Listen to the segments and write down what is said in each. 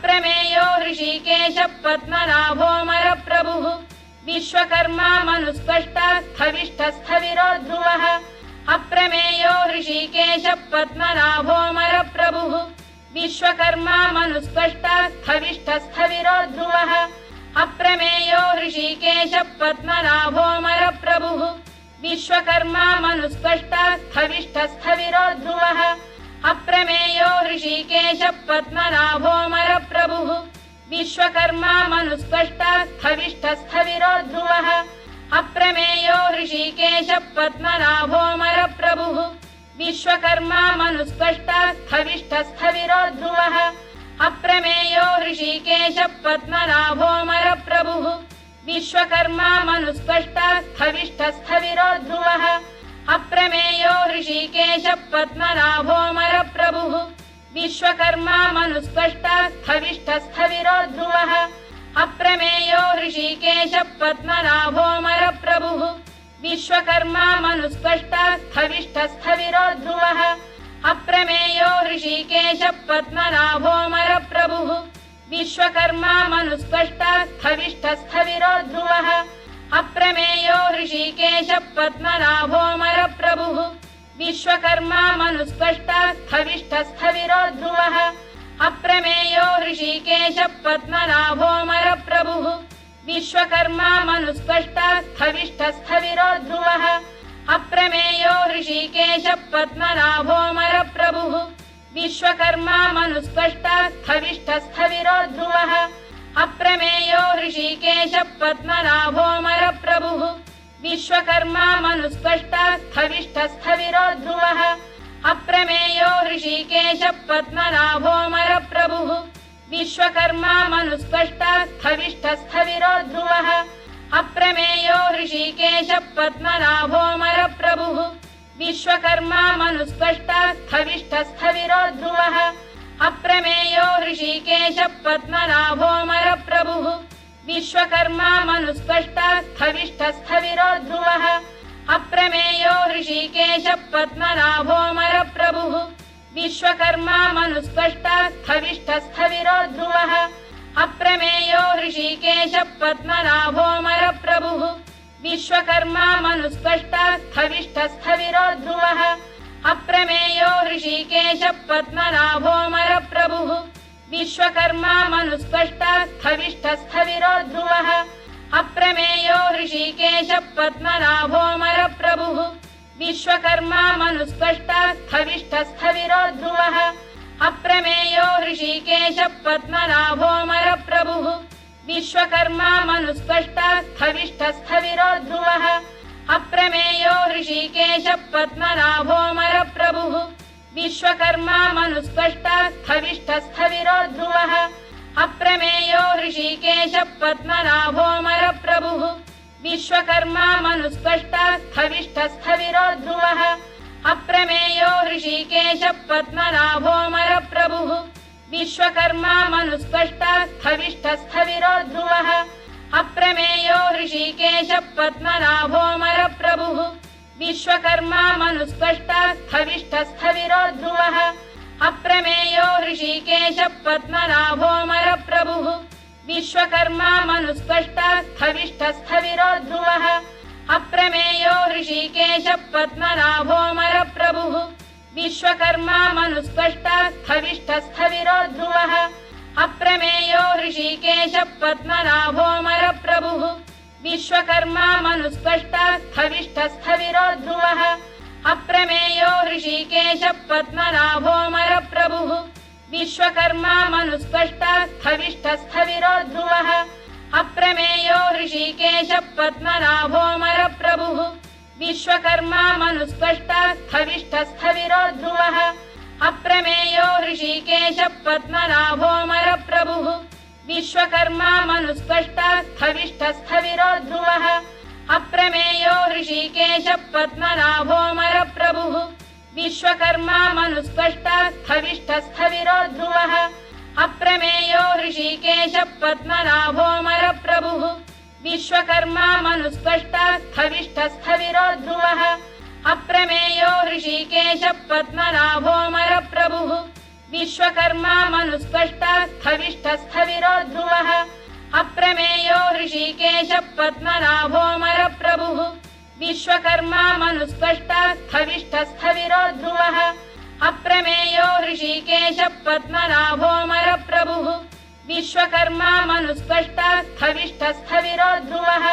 अप्रमेयो ऋषिकेश पद्मनाभोऽमरप्रभुः विश्वकर्मा मनुस्पष्टस्थविष्ठस्थविरो ध्रुवः अप्रमेयो ऋषिकेश पद्मनाभोऽमरप्रभुः विश्वकर्मा मनुस्पष्टस्थविष्ठस्थविरो ध्रुवः अप्रमेयो ऋषिकेश पद्मनाभोऽमरप्रभुः विश्वकर्मा मनुस्पष्टस्थविष्ठस्थविरो ध्रुवः अप्रमेयो ऋषिकेश पद्मनाभोऽमरप्रभुः विश्वकर्मा मनुस्पष्टस्थविष्ठस्थविरो ध्रुवः अप्रमेयो ऋषिकेश पद्मनाभोऽमरप्रभुः विश्वकर्मा मनुस्पष्टस्थविष्ठस्थविरो ध्रुवः अप्रमेयो ऋषिकेश पद्मनाभोऽमरप्रभुः विश्वकर्मा मनुस्पष्टस्थविष्ठस्थविरो ध्रुवः अप्रमेयो ऋषिकेश पद्मनाभोऽमरप्रभुः विश्वकर्मा मनुस्पष्टस्थविष्ठस्थविरो ध्रुवः अप्रमेयो ऋषिकेश पद्मनाभोऽमरप्रभुः विश्वकर्मा मनुस्पष्टस्थविष्ठस्थविरो ध्रुवः अप्रमेयो ऋषिकेश पद्मनाभोऽमरप्रभुः विश्वकर्मा मनुस्पष्टस्थविष्ठस्थविरो ध्रुवः अप्रमेयो ऋषिकेश पद्मनाभोऽमरप्रभुः विश्वकर्मा मनुस्पष्टस्थविष्ठस्थविरो ध्रुवः अप्रमेयो ऋषिकेश पद्मनाभोऽमरप्रभुः विश्वकर्मा मनुस्पष्टस्थविष्ठस्थविरो ध्रुवः अप्रमेयो ऋषिकेश पद्मनाभोऽमरप्रभुः विश्वकर्मा मनुस्पष्टस्थविष्ठस्थविरो ध्रुवः अप्रमेयो ऋषिकेश पद्मनाभोऽमरप्रभुः विश्वकर्मा मनुस्पष्टस्थविष्ठस्थविरो ध्रुवः अप्रमेयो ऋषिकेश पद्मनाभोऽमरप्रभुः विश्वकर्मा मनुस्पष्टस्थविष्ठस्थविरो ध्रुवः अप्रमेयो ऋषिकेश पद्मनाभोऽमरप्रभुः विश्वकर्मा मनुस्पष्टस्थविष्ठस्थविरो ध्रुवः अप्रमेयो ऋषिकेश पद्मनाभोऽमरप्रभुः विश्वकर्मा मनुस्पष्टस्थविष्ठस्थविरो ध्रुवः अप्रमेयो ऋषिकेश पद्मनाभोऽमरप्रभुः विश्वकर्मा मनुस्पष्टस्थविष्ठस्थविरो ध्रुवः अप्रमेयो ऋषिकेश पद्मनाभोऽमरप्रभुः विश्वकर्मा मनुस्पष्टस्थविष्ठस्थविरो ध्रुवः अप्रमेयो ऋषिकेश पद्मनाभोऽमरप्रभुः विश्वकर्मा मनुस्पष्टस्थविष्ठस्थविरो ध्रुवः अप्रमेयो ऋषिकेश पद्मनाभोऽमरप्रभुः विश्वकर्मा मनुस्पष्टस्थविष्ठस्थविरो ध्रुवः अप्रमेयो ऋषिकेश पद्मनाभोऽमरप्रभुः विश्वकर्मा मनुस्पष्टस्थविष्ठस्थविरो ध्रुवः अप्रमेयो ऋषिकेश पद्मनाभोऽमरप्रभुः विश्वकर्मा मनुस्पष्टस्थविष्ठस्थविरो ध्रुवः अप्रमेयो ऋषिकेश पद्मनाभोऽमरप्रभुः विश्वकर्मा मनुस्पष्टस्थविष्ठस्थविरो ध्रुवः अप्रमेयो ऋषिकेश पद्मनाभोऽमरप्रभुः विश्वकर्मा मनुस्पष्टस्थविष्ठस्थविरो ध्रुवः अप्रमेयो ऋषिकेश पद्मनाभोऽमरप्रभुः विश्वकर्मा मनुस्पष्टस्थविष्ठस्थविरो ध्रुवः अप्रमेयो ऋषिकेश पद्मनाभोऽमरप्रभुः विश्वकर्मा मनुस्पष्टस्थविष्ठस्थविरो ध्रुवः अप्रमेयो ऋषिकेश पद्मनाभोऽमरप्रभुः विश्वकर्मा मनुस्पष्टस्थविष्ठस्थविरो ध्रुवः अप्रमेयो ऋषिकेश पद्मनाभोऽमरप्रभुः विश्वकर्मा मनुस्पष्टस्थविष्ठस्थविरो ध्रुवः अप्रमेयो ऋषिकेश पद्मनाभोऽमरप्रभुः विश्वकर्मा मनुस्पष्टस्थविष्ठस्थविरो ध्रुवः अप्रमेयो ऋषिकेश पद्मनाभोऽमरप्रभुः विश्वकर्मा मनुस्पष्टस्थविष्ठस्थविरो ध्रुवः अप्रमेयो ऋषिकेश पद्मनाभोऽमरप्रभुः विश्वकर्मा मनुस्पष्टस्थविष्ठस्थविरो ध्रुवः अप्रमेयो ऋषिकेश पद्मनाभोऽमरप्रभुः विश्वकर्मा मनुस्पष्टस्थविष्ठस्थविरो ध्रुवः अप्रमेयो ऋषिकेश पद्मनाभोऽमरप्रभुः विश्वकर्मा मनुस्पष्टस्थविष्ठस्थविरो ध्रुवः अप्रमेयो ऋषिकेश पद्मनाभोऽमरप्रभुः विश्वकर्मा मनुस्पष्टस्थविष्ठस्थविरो ध्रुवः अप्रमेयो ऋषिकेशः पद्मनाभोऽमरप्रभुः विश्वकर्मा मनुस्पष्टस्थविष्ठस्थविरो ध्रुवः अप्रमेयो ऋषिकेशः पद्मनाभोऽमरप्रभुः विश्वकर्मा मनुस्पष्टस्थविष्ठस्थविरो ध्रुवः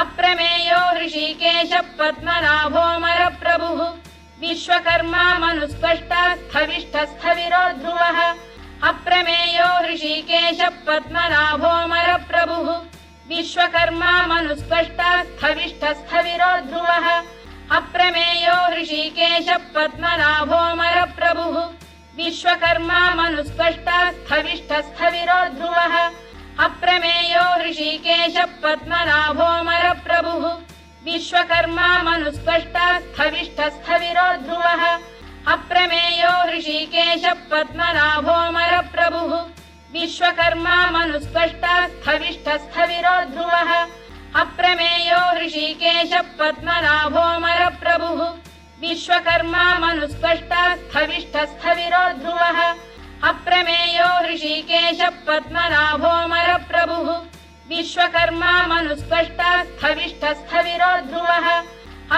अप्रमेयो ऋषिकेशः पद्मनाभोऽमरप्रभुः विश्वकर्मा मनुस्पष्टस्थविष्ठस्थविरो ध्रुवः अप्रमेयो ऋषिकेशः पद्मनाभोऽमरप्रभुः विश्वकर्मा मनुस्पष्टस्थविष्ठस्थविरो ध्रुवः अप्रमेयो ऋषिकेशः पद्मनाभोऽमरप्रभुः विश्वकर्मा मनुस्पष्टस्थविष्ठस्थविरो ध्रुवः अप्रमेयो ऋषिकेशः पद्मनाभोऽमरप्रभुः विश्वकर्मा मनुस्पष्टस्थविष्ठस्थविरो ध्रुवः अप्रमेयो ऋषिकेशः पद्मनाभोऽमरप्रभुः विश्वकर्मा मनुस्पष्टस्थविष्ठस्थविरो ध्रुवः अप्रमेयो ऋषिकेशः पद्मनाभोऽमरप्रभुः विश्वकर्मा मनुस्पष्टस्थविष्ठस्थविरो ध्रुवः अप्रमेयो ऋषिकेशः पद्मनाभोऽमरप्रभुः विश्वकर्मा मनुस्पष्टस्थविष्ठस्थविरो ध्रुवः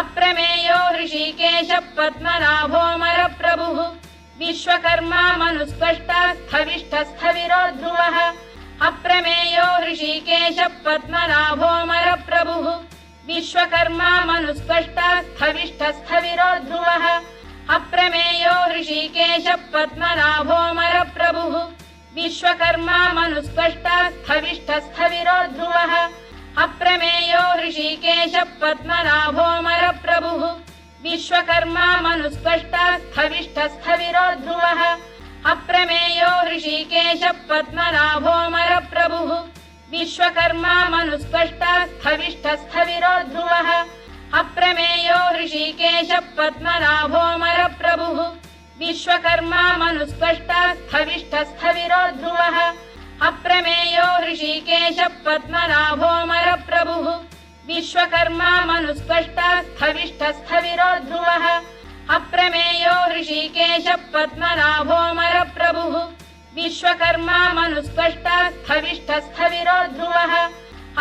अप्रमेयो ऋषिकेशः पद्मनाभोऽमरप्रभुः विश्वकर्मा मनुस्पष्टस्थविष्ठस्थविरो ध्रुवः अप्रमेयो ऋषिकेशः पद्मनाभोऽमरप्रभुः विश्वकर्मा मनुस्पष्टस्थविष्ठस्थविरो ध्रुवः अप्रमेयो ऋषिकेशः पद्मनाभोऽमरप्रभुः विश्वकर्मा मनुस्पष्टस्थविष्ठस्थविरो ध्रुवः अप्रमेयो ऋषिकेशः पद्मनाभोऽमरप्रभुः विश्वकर्मा मनुस्पष्टस्थविष्ठस्थविरो ध्रुवः अप्रमेयो ऋषिकेशः पद्मनाभोऽमरप्रभुः विश्वकर्मा मनुस्पष्टस्थविष्ठस्थविरो ध्रुवः अप्रमेयो ऋषिकेशः पद्मनाभोऽमरप्रभुः विश्वकर्मा मनुस्पष्टस्थविष्ठस्थविरो ध्रुवः अप्रमेयो ऋषिकेशः पद्मनाभोऽमरप्रभुः विश्वकर्मा मनुस्पष्टस्थविष्ठस्थविरो ध्रुवः अप्रमेयो ऋषिकेशः पद्मनाभोऽमरप्रभुः विश्वकर्मा मनुस्पष्टस्थविष्ठस्थविरो ध्रुवः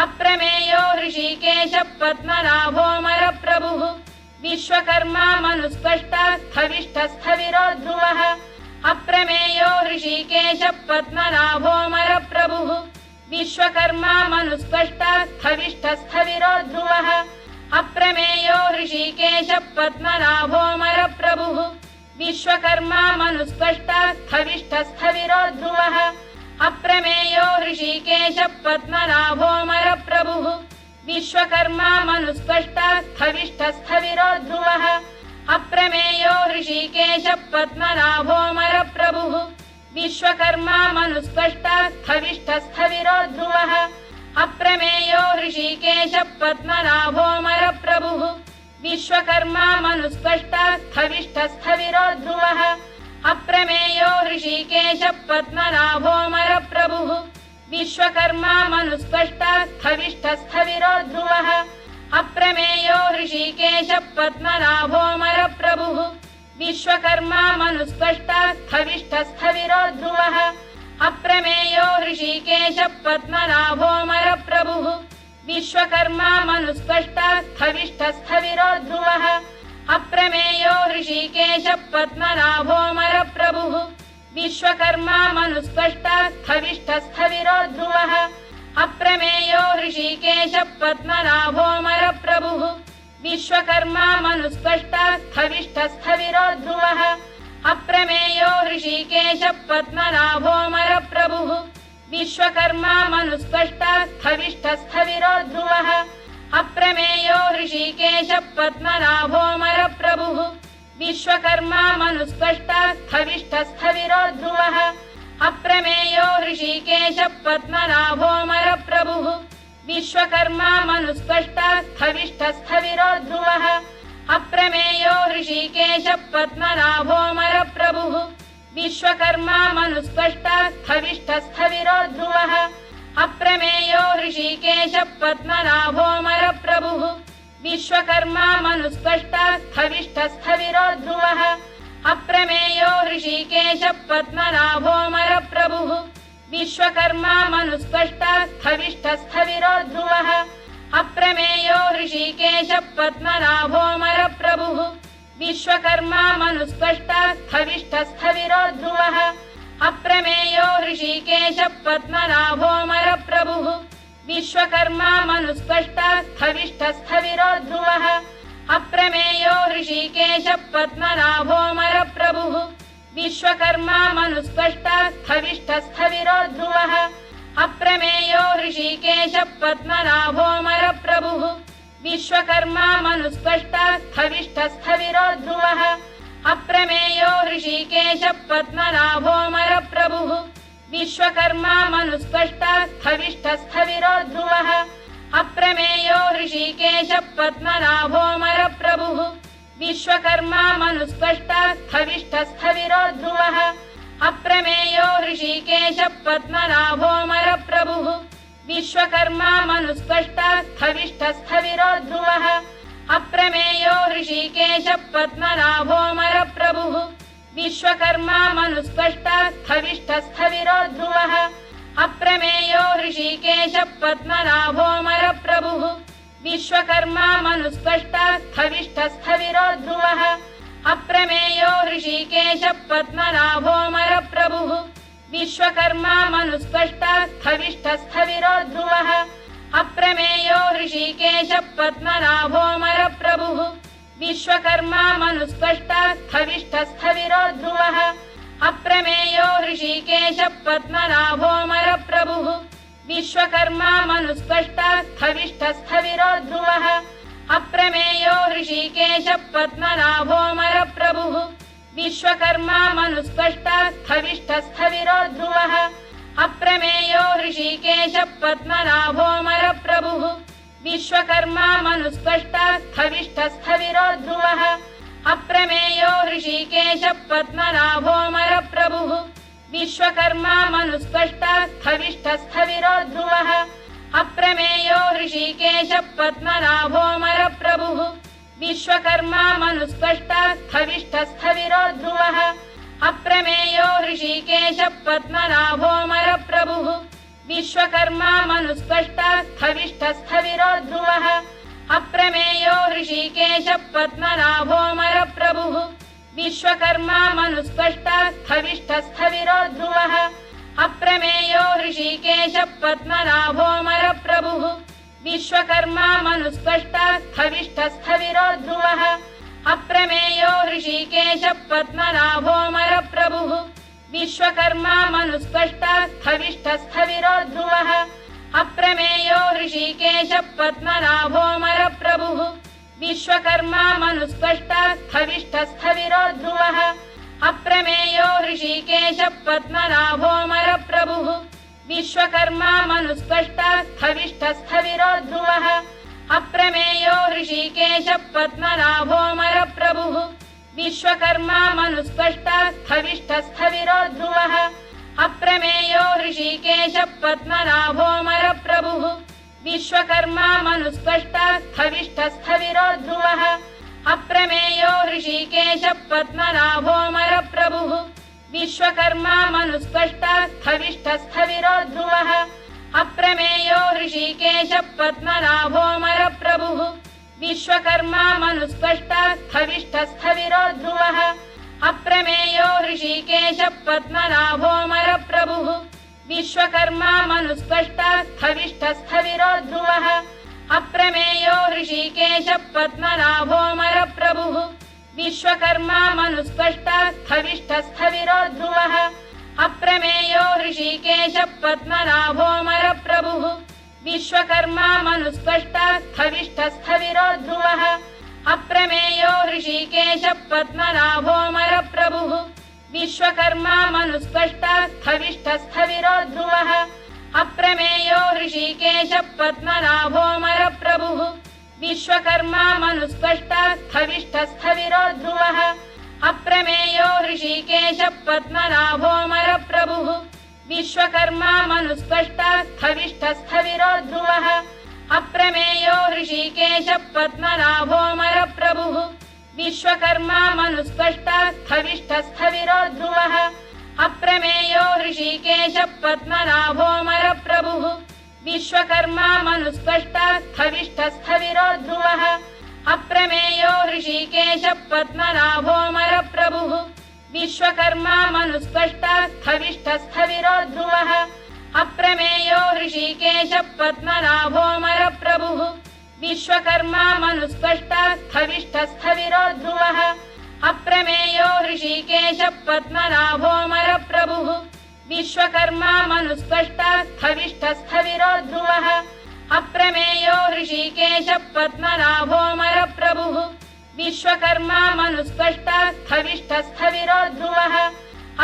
अप्रमेयो ऋषिकेशः पद्मनाभोऽमरप्रभुः विश्वकर्मा मनुस्पष्टस्थविष्ठस्थविरो ध्रुवः अप्रमेयो ऋषिकेशः पद्मनाभोऽमरप्रभुः विश्वकर्मा मनुस्पष्टस्थविष्ठस्थविरो ध्रुवः अप्रमेयो ऋषिकेशः पद्मनाभोऽमरप्रभुः विश्वकर्मा मनुस्पष्टस्थविष्ठस्थविरो ध्रुवः अप्रमेयो ऋषिकेशः पद्मनाभोऽमरप्रभुः विश्वकर्मा मनुस्पष्टस्थविष्ठस्थविरो ध्रुवः अप्रमेयो ऋषिकेशः पद्मनाभोऽमरप्रभुः विश्वकर्मा मनुस्पष्टस्थविष्ठस्थविरो ध्रुवः अप्रमेयो ऋषिकेशः पद्मनाभोऽमरप्रभुः विश्वकर्मा मनुस्पष्टस्थविष्ठस्थविरो ध्रुवः अप्रमेयो ऋषिकेशः पद्मनाभोऽमरप्रभुः विश्वकर्मा मनुस्पष्टस्थविष्ठस्थविरो ध्रुवः अप्रमेयो ऋषिकेशः पद्मनाभोऽमरप्रभुः विश्वकर्मा मनुस्पष्टस्थविष्ठस्थविरो ध्रुवः अप्रमेयो ऋषिकेशः पद्मनाभोऽमरप्रभुः विश्वकर्मा मनुस्पष्टस्थविष्ठस्थविरो ध्रुवः अप्रमेयो ऋषिकेशः पद्मनाभोऽमरप्रभुः विश्वकर्मा मनुस्पष्टस्थविष्ठस्थविरो ध्रुवः अप्रमेयो ऋषिकेशः पद्मनाभोऽमरप्रभुः विश्वकर्मा मनुस्पष्टस्थविष्ठस्थविरो ध्रुवः अप्रमेयो ऋषिकेशः पद्मनाभोऽमरप्रभुः विश्वकर्मा मनुस्पष्टस्थविष्ठस्थविरो ध्रुवः अप्रमेयो ऋषिकेशः पद्मनाभोऽमरप्रभुः विश्वकर्मा मनुस्पष्टस्थविष्ठस्थविरो ध्रुवः अप्रमेयो ऋषिकेशः पद्मनाभोऽमरप्रभुः विश्वकर्मा मनुस्पष्टस्थविष्ठस्थविरो ध्रुवः अप्रमेयो ऋषिकेशः पद्मनाभोऽमरप्रभुः विश्वकर्मा मनुस्पष्टस्थविष्ठस्थविरो ध्रुवः अप्रमेयो ऋषिकेशः पद्मनाभोऽमरप्रभुः विश्वकर्मा मनुस्पष्टस्थविष्ठस्थविरो ध्रुवः अप्रमेयो हृषीकेशः पद्मनाभोऽमरप्रभुः विश्वकर्मा मनुस्पष्टस्थविष्ठस्थविरो ध्रुवः अप्रमेयो हृषीकेशः पद्मनाभोऽमरप्रभुः विश्वकर्मा मनुस्पष्टस्थविष्ठस्थविरो ध्रुवः अप्रमेयो हृषीकेशः पद्मनाभोऽमरप्रभुः विश्वकर्मा मनुस्पष्टस्थविष्ठस्थविरो ध्रुवः अप्रमेयो हृषीकेशः पद्मनाभोऽमरप्रभुः विश्वकर्मा मनुस्पष्टस्थविष्ठस्थविरो ध्रुवः अप्रमेयो हृषीकेशः पद्मनाभोऽमरप्रभुः विश्वकर्मा मनुस्पष्टस्थविष्ठस्थविरो ध्रुवः अप्रमेयो हृषीकेशः पद्मनाभोऽमरप्रभुः विश्वकर्मा मनुस्पष्टस्थविष्ठस्थविरो ध्रुवः अप्रमेयो हृषीकेशः पद्मनाभोऽमरप्रभुः विश्वकर्मा मनुस्पष्टस्थविष्ठस्थविरो ध्रुवः अप्रमेयो हृषीकेशः पद्मनाभोऽमरप्रभुः विश्वकर्मा मनुस्पष्टस्थविष्ठस्थविरो ध्रुवः अप्रमेयो हृषीकेशः पद्मनाभोऽमरप्रभुः विश्वकर्मा मनुस्पष्टस्थविष्ठस्थविरो ध्रुवः अप्रमेयो हृषीकेशः पद्मनाभोऽमरप्रभुः विश्वकर्मा मनुस्पष्टस्थविष्ठस्थविरो ध्रुवः अप्रमेयो हृषीकेशः पद्मनाभोऽमरप्रभुः विश्वकर्मा मनुस्पष्टस्थविष्ठस्थविरो ध्रुवः अप्रमेयो हृषीकेशः पद्मनाभोऽमरप्रभुः विश्वकर्मा मनुस्पष्टस्थविष्ठस्थविरो ध्रुवः अप्रमेयो हृषीकेशः पद्मनाभोऽमरप्रभुः विश्वकर्मा मनुस्पष्टस्थविष्ठस्थविरो ध्रुवः अप्रमेयो हृषीकेशः पद्मनाभोऽमरप्रभुः विश्वकर्मा मनुस्पष्टस्थविष्ठस्थविरो ध्रुवः अप्रमेयो हृषीकेशः पद्मनाभोऽमरप्रभुः विश्वकर्मा मनुस्पष्टस्थविष्ठस्थविरो ध्रुवः अप्रमेयो हृषीकेशः पद्मनाभोऽमरप्रभुः विश्वकर्मा मनुस्पष्टस्थविष्ठस्थविरो ध्रुवः अप्रमेयो हृषीकेशः पद्मनाभोऽमरप्रभुः विश्वकर्मा मनुस्पष्टस्थविष्ठस्थविरो ध्रुवः अप्रमेयो हृषीकेशः पद्मनाभोऽमरप्रभुः विश्वकर्मा मनुस्पष्टस्थविष्ठस्थविरो ध्रुवः अप्रमेयो हृषीकेशः पद्मनाभोऽमरप्रभुः विश्वकर्मा मनुस्पष्टस्थविष्ठस्थविरो ध्रुवः अप्रमेयो हृषीकेशः पद्मनाभोऽमरप्रभुः विश्वकर्मा मनुस्पष्टस्थविष्ठस्थविरो ध्रुवः अप्रमेयो हृषीकेशः पद्मनाभोऽमरप्रभुः विश्वकर्मा मनुस्पष्टस्थविष्ठस्थविरो ध्रुवः अप्रमेयो हृषीकेशः पद्मनाभोऽमरप्रभुः विश्वकर्मा मनुस्पष्टस्थविष्ठस्थविरो ध्रुवः अप्रमेयो हृषीकेशः पद्मनाभोऽमरप्रभुः विश्वकर्मा मनुस्पष्टस्थविष्ठस्थविरो ध्रुवः अप्रमेयो हृषीकेशः पद्मनाभोऽमरप्रभुः विश्वकर्मा मनुस्पष्टस्थविष्ठस्थविरो ध्रुवः अप्रमेयो हृषीकेशः पद्मनाभोऽमरप्रभुः विश्वकर्मा मनुस्पष्टस्थविष्ठस्थविरो ध्रुवः अप्रमेयो हृषीकेशः पद्मनाभोऽमरप्रभुः विश्वकर्मा मनुस्पष्टस्थविष्ठस्थविरो ध्रुवः अप्रमेयो हृषीकेशः पद्मनाभोऽमरप्रभुः विश्वकर्मा मनुस्पष्टस्थविष्ठस्थविरो ध्रुवः अप्रमेयो हृषीकेशः पद्मनाभोऽमरप्रभुः विश्वकर्मा मनुस्पष्टस्थविष्ठस्थविरो ध्रुवः अप्रमेयो हृषीकेशः पद्मनाभोऽमरप्रभुः विश्वकर्मा मनुस्पष्टस्थविष्ठस्थविरो ध्रुवः अप्रमेयो हृषीकेशः पद्मनाभोऽमरप्रभुः विश्वकर्मा मनुस्पष्टस्थविष्ठस्थविरो ध्रुवः अप्रमेयो हृषीकेशः पद्मनाभोऽमरप्रभुः विश्वकर्मा मनुस्पष्टस्थविष्ठस्थविरो ध्रुवः अप्रमेयो हृषीकेशः पद्मनाभोऽमरप्रभुः विश्वकर्मा मनुस्पष्टस्थविष्ठस्थविरो ध्रुवः अप्रमेयो हृषीकेशः पद्मनाभोऽमरप्रभुः विश्वकर्मा मनुस्पष्टस्थविष्ठस्थविरो ध्रुवः अप्रमेयो हृषीकेशः पद्मनाभोऽमरप्रभुः विश्वकर्मा मनुस्पष्टास्थविष्ठस्थविरो ध्रुवः अप्रमेयो हृषीकेशः पद्मनाभोऽमरप्रभुः विश्वकर्मा मनुस्पष्टास्थविष्ठस्थविरो ध्रुवः अप्रमेयो हृषीकेशः पद्मनाभोऽमरप्रभुः विश्वकर्मा मनुस्पष्टास्थविष्ठस्थविरो ध्रुवः अप्रमेयो हृषीकेशः पद्मनाभोऽमरप्रभुः विश्वकर्मा मनुस्पष्टास्थविष्ठस्थविरो ध्रुवः अप्रमेयो हृषीकेशः पद्मनाभोऽमरप्रभुः विश्वकर्मा मनुस्पष्टास्थविष्ठस्थविरो ध्रुवः अप्रमेयो हृषीकेशः पद्मनाभोऽमरप्रभुः विश्वकर्मा मनुस्पष्टास्थविष्ठस्थविरो ध्रुवः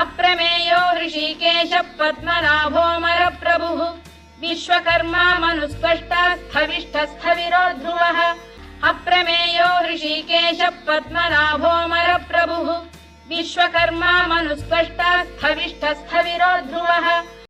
अप्रमेयो हृषीकेशः पद्मनाभोऽमरप्रभुः विश्वकर्मा मनुस्पष्टास्थविष्ठस्थविरो ध्रुवः अप्रमेयो हृषीकेशः पद्मनाभोऽमरप्रभुः विश्वकर्मा मनुस्पष्टास्थविष्ठस्थविरो ध्रुवः